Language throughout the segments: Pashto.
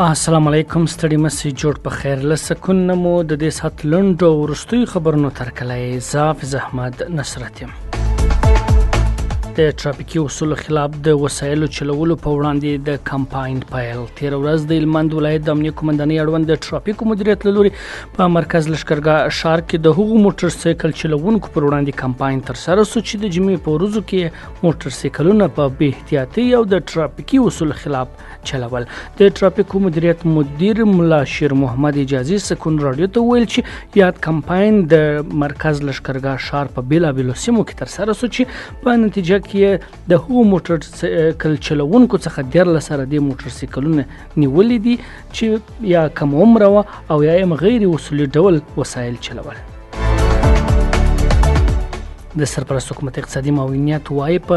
السلام علیکم ستړي مسي جوړ په خیر لسکون مو د دې سات لنډو ورستوي خبرونو ترکلای حافظ احمد نصرت یم. د ټرافیکي اصولو خلاف د وسایلو چلولو په وړاندې د کمپاین پیل. تیر ورځ د هلمند ولایت د امنیه قومندانۍ اړوند د ټرافیکو مدیریت له لوري په مرکز لښکرګاه ښار کې د هغو موټر سایکل چلوونکو پر وړاندې کمپاین ترسره شو چې د جمعې په ورځو کې موټر سایکلونه په بې احتیاطۍ او د ټرافیکي اصولو خلاف چلول. د ټرافیکو مدیریت مدیر ملا شیر محمد اجازي سکون رادیو ته ویل چې یاد کمپاین د مرکز لښکرګاه ښار په بیلابیلو سیمو کې ترسره شو چې په نتیجه کې د هغو موټر سایکل چلوونکو څخه 14 سره د موټر سایکلونه نیولې دي چې یا کم عمره وه او یا هم غیر اصولي ډول وسایل چلول. د سرپرست حکومت اقتصادي معاونیت وايي په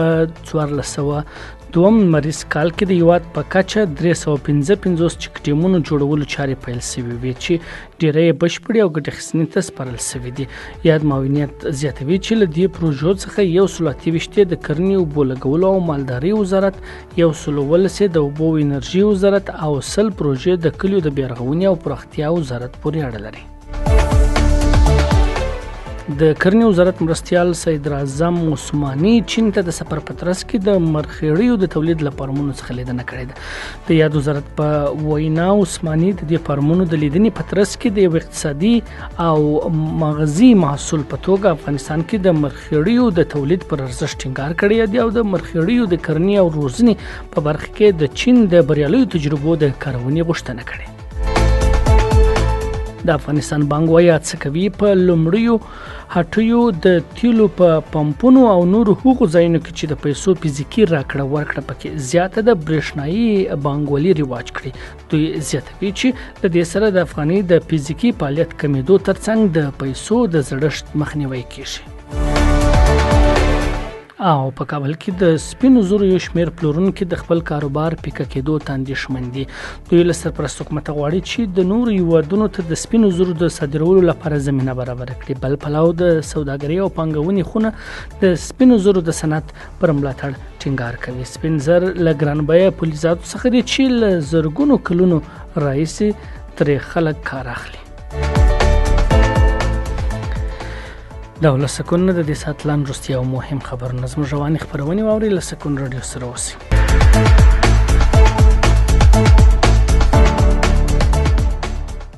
1402 مریض کال کې د هیواد په کچه 355 چک ډیمونو جوړولو چارې پیل شوې وې چې ډیری بشپړې او ګټې اخیستنې ته سپارل شوي دي. یاد معاونیت زیاتوي چې له دې پروژو څخه 128 د کرنې اوبو لګولو او مالدارۍ وزارت، 119 د اوبو او انرژي وزارت او 100 پروژې د کلیو د بیارغونې او پراختیا وزارت پورې اړه لري. د کرنې وزارت مرستیال سید اعظم عثماني چین ته د سفر په ترڅ کې د مرخیړیو د تولید له فارمونو څخه لیدنه کړې ده. د یاد وزارت په وینا عثماني د دې فارمونو د لیدنې په ترڅ کې د یو اقتصادي او مغذي محصول په توګه افغانستان کې د مرخیړیو د تولید پر ارزښت ټینګار کړی دی او د مرخیړیو د کرنې او روزنې په برخه کې د چین د بریالیو تجربو د کارونې غوښتنه کړې. د افغانستان بانک وايي څه کوي په لومړیو هټیو د تیلو په پمپونو او نورو هغو ځایونو کې چې د پیسو فزیکي راکړه ورکړه پکې زیاته د برېښنایي بانکوالي رواج کړي. دوی زیاتوي چې د دې سره د افغانۍ د فزیکي فعالیت کمیدو ترڅنګ د پیسو د زړښت مخنیوی کیږي. او په کابل کې د سپینو زرو یو شمېر پلورونکي د خپل کاروبار پیکه کېدو ته اندېښمن دي. دوی له سرپرست حکومت غواړي چې د نورو هیوادونو ته د سپینو زرو د صادرولو لپاره زمینه برابره کړي. بل پلو د سوداګرۍ او پانګونې خونه د سپینو زرو د صنعت پر ملاتړ ټینګار کوي. سپین زر له ګران بیه فلزاتو څخه دي چې له زرګونو کلونو راهیسې ترې خلک کار اخلي. دا له سکون د دې سات لاندې رستیا او مهم خبرونه زموږ رواني خبرونه واوري له سکون رادیو سره اوسئ.